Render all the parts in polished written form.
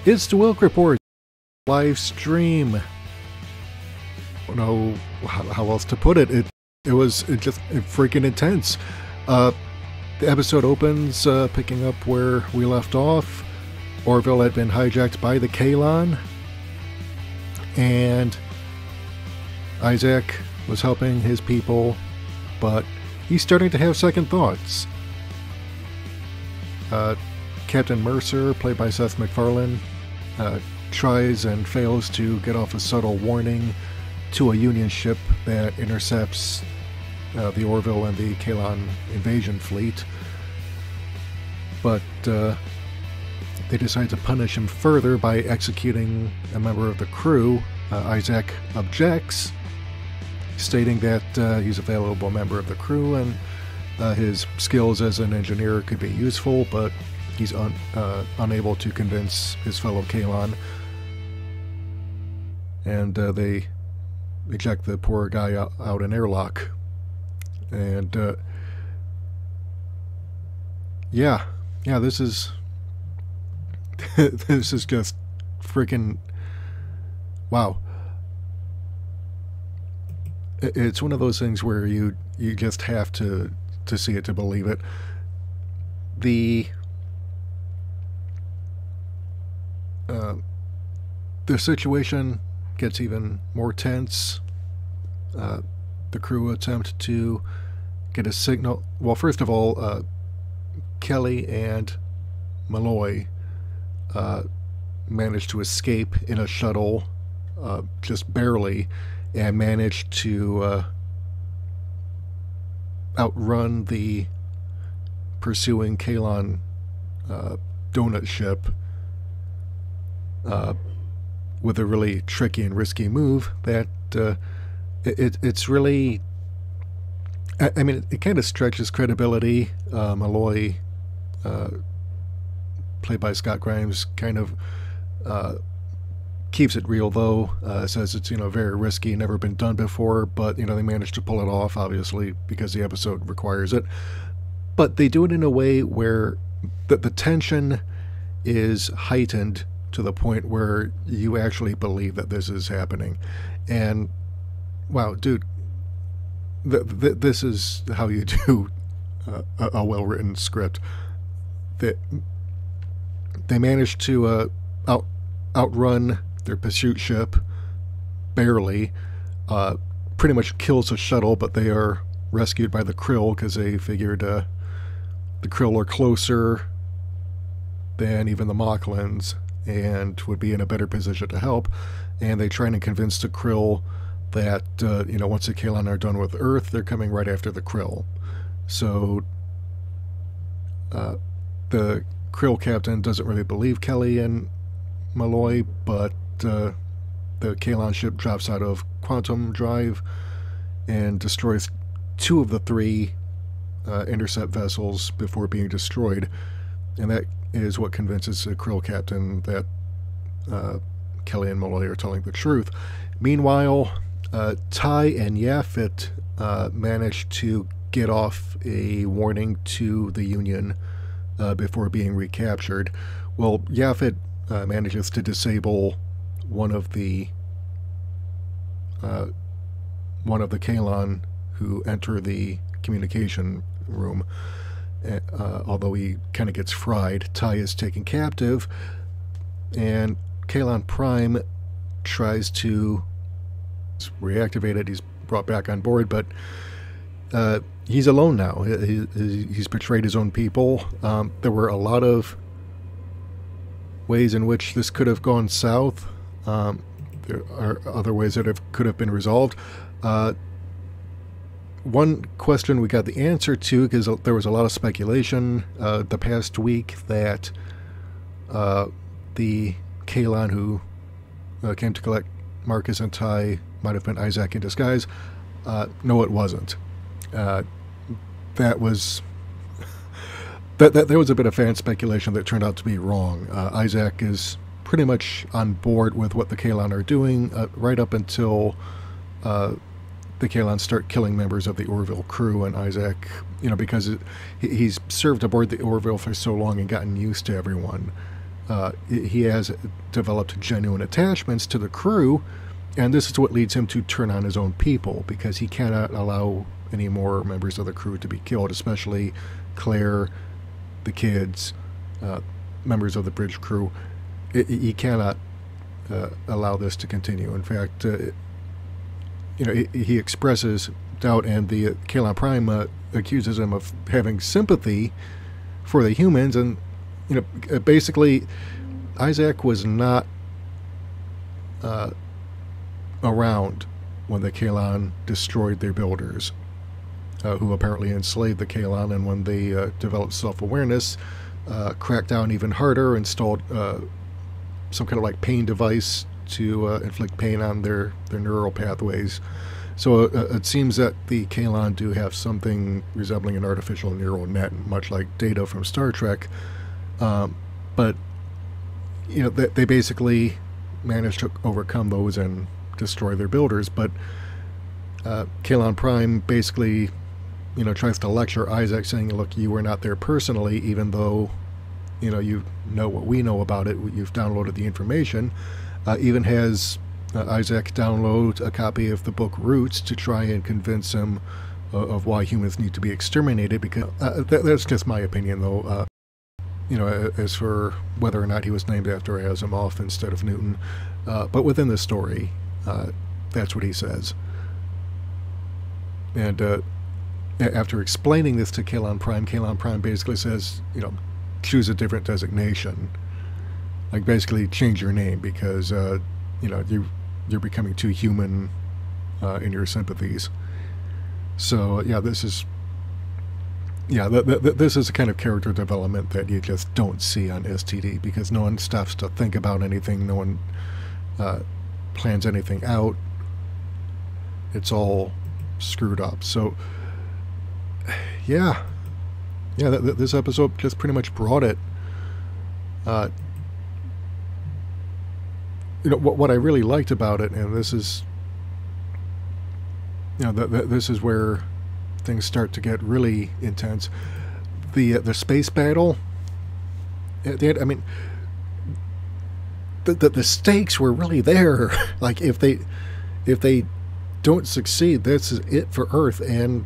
It's the Wilk Report live stream. I don't know how else to put it. It was just freaking intense. The episode opens picking up where we left off. Orville had been hijacked by the Kalon, and Isaac was helping his people, but he's starting to have second thoughts. Captain Mercer, played by Seth MacFarlane, tries and fails to get off a subtle warning to a Union ship that intercepts the Orville and the Kalon invasion fleet. But they decide to punish him further by executing a member of the crew. Isaac objects, stating that he's a valuable member of the crew and his skills as an engineer could be useful, but he's unable to convince his fellow Kalon. And they eject the poor guy out an airlock. And yeah, this is this is just freaking wow. It's one of those things where you just have to see it to believe it. The situation gets even more tense. The crew attempt to get a signal. Well, first of all, Kelly and Malloy managed to escape in a shuttle, just barely, and managed to outrun the pursuing Kalon donut ship with a really tricky and risky move that it's really, I mean, it kind of stretches credibility. Malloy, played by Scott Grimes, kind of keeps it real, though. Says it's, very risky, never been done before, but, they managed to pull it off, obviously, because the episode requires it. But they do it in a way where the tension is heightened to the point where you actually believe that this is happening. And, wow, dude, this is how you do a well-written script. They managed to outrun their pursuit ship, barely. Pretty much kills the shuttle, but they are rescued by the Krill because they figured the Krill are closer than even the Mocklins and would be in a better position to help. And they try and convince the Krill that, once the Kalon are done with Earth, they're coming right after the Krill. So the Krill captain doesn't really believe Kelly and Malloy, but the Kalon ship drops out of quantum drive and destroys 2 of the 3 intercept vessels before being destroyed. And that is what convinces the Krill captain that Kelly and Malloy are telling the truth. Meanwhile, Ty and Yaphet managed to get off a warning to the Union before being recaptured. Well, Yaphet manages to disable one of the Kalon who enter the communication room. Although he kind of gets fried, Ty is taken captive, and Kalon Prime tries to reactivate it. He's brought back on board, but he's alone now. He's betrayed his own people. There were a lot of ways in which this could have gone south. There are other ways that could have been resolved. One question we got the answer to, because there was a lot of speculation the past week that the Kalon who came to collect Marcus and Ty might have been Isaac in disguise. No, it wasn't. That was there was a bit of fan speculation that turned out to be wrong. Isaac is pretty much on board with what the Kalon are doing right up until the Kalon start killing members of the Orville crew, and Isaac, because he's served aboard the Orville for so long and gotten used to everyone he has developed genuine attachments to the crew, and this is what leads him to turn on his own people, because he cannot allow any more members of the crew to be killed, especially Claire, the kids, members of the bridge crew. He cannot allow this to continue. In fact, he expresses doubt, and the Kalon Prime accuses him of having sympathy for the humans, and basically Isaac was not around when the Kalon destroyed their builders, who apparently enslaved the Kalon, and when they developed self-awareness, cracked down even harder, installed some kind of like pain device to inflict pain on their neural pathways. So it seems that the Kalon do have something resembling an artificial neural net, much like Data from Star Trek. But they basically managed to overcome those and destroy their builders. But Kalon Prime basically, tries to lecture Isaac, saying, "Look, you were not there personally, even though, you know what we know about it. You've downloaded the information." Even has Isaac download a copy of the book Roots to try and convince him of why humans need to be exterminated. Because that's just my opinion, though. As for whether or not he was named after Asimov instead of Newton, but within the story, that's what he says. And after explaining this to Kalon Prime basically says, choose a different designation. Like, basically change your name, because you're becoming too human in your sympathies. So yeah, this is this is a kind of character development that you just don't see on STD, because no one stops to think about anything, no one plans anything out. It's all screwed up. So yeah, this episode just pretty much brought it. What I really liked about it, and this is, this is where things start to get really intense. The space battle. I mean, the stakes were really there. Like, if they don't succeed, this is it for Earth, and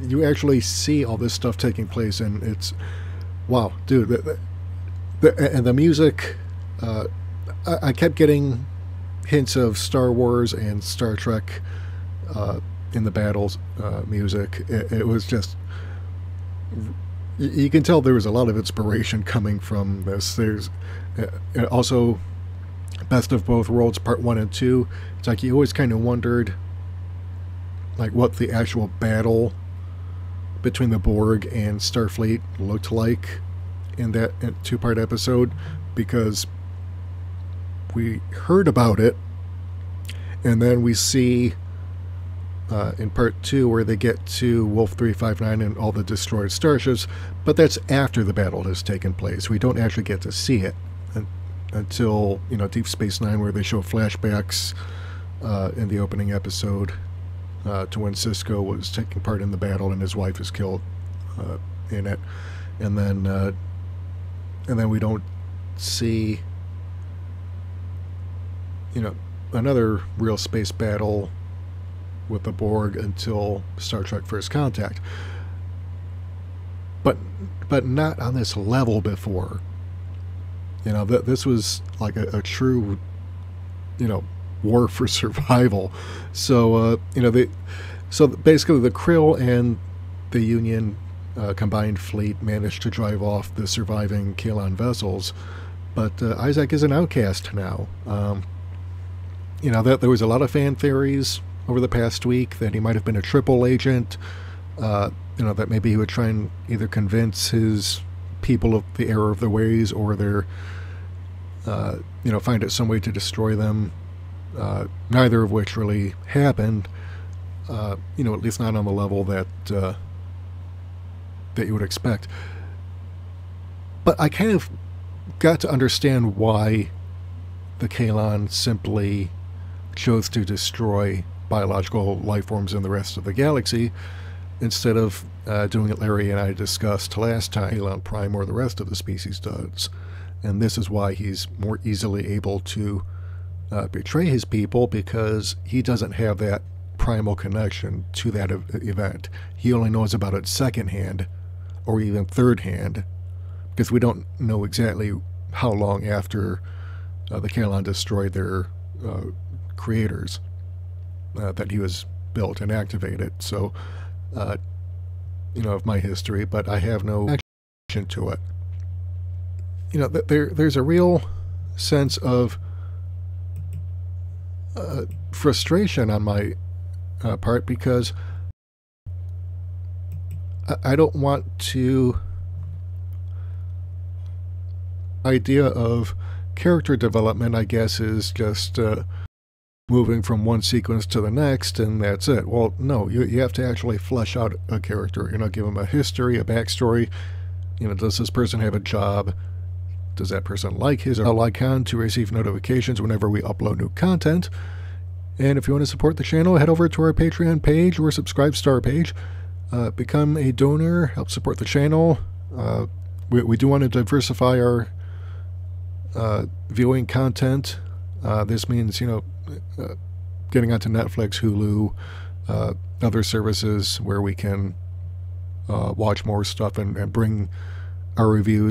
you actually see all this stuff taking place, and it's wow, dude. And the music. I kept getting hints of Star Wars and Star Trek in the battles music. It was just, you can tell there was a lot of inspiration coming from this. There's also Best of Both Worlds Part 1 and 2. It's like you always kind of wondered like what the actual battle between the Borg and Starfleet looked like in that two-part episode, because we heard about it, and then we see in part 2 where they get to Wolf 359 and all the destroyed starships, but that's after the battle has taken place. We don't actually get to see it until Deep Space Nine, where they show flashbacks in the opening episode to when Sisko was taking part in the battle and his wife is killed in it, and then we don't see another real space battle with the Borg until Star Trek First Contact. But not on this level before. This was like a true, war for survival. So, so basically the Krill and the Union combined fleet managed to drive off the surviving Kalon vessels, but Isaac is an outcast now. There was a lot of fan theories over the past week that he might have been a triple agent, that maybe he would try and either convince his people of the error of their ways, or their, find out some way to destroy them, neither of which really happened, at least not on the level that you would expect. But I kind of got to understand why the Kalon simply chose to destroy biological life forms in the rest of the galaxy, instead of doing what Larry and I discussed last time, Kalon Prime or the rest of the species does. And this is why he's more easily able to betray his people, because he doesn't have that primal connection to that event. He only knows about it secondhand or even third hand, because we don't know exactly how long after the Kalan destroyed their creators that he was built and activated. So, of my history, but I have no connection to it. There's a real sense of frustration on my part, because I don't want to idea of character development, I guess, is just moving from one sequence to the next and that's it. Well, no, you have to actually flesh out a character, give them a history, a backstory. Does this person have a job? Does that person like his or her icon to receive notifications whenever we upload new content? And if you want to support the channel, head over to our Patreon page or subscribe star page. Become a donor, help support the channel. We do want to diversify our viewing content. This means, getting onto Netflix, Hulu, other services where we can watch more stuff and bring our reviews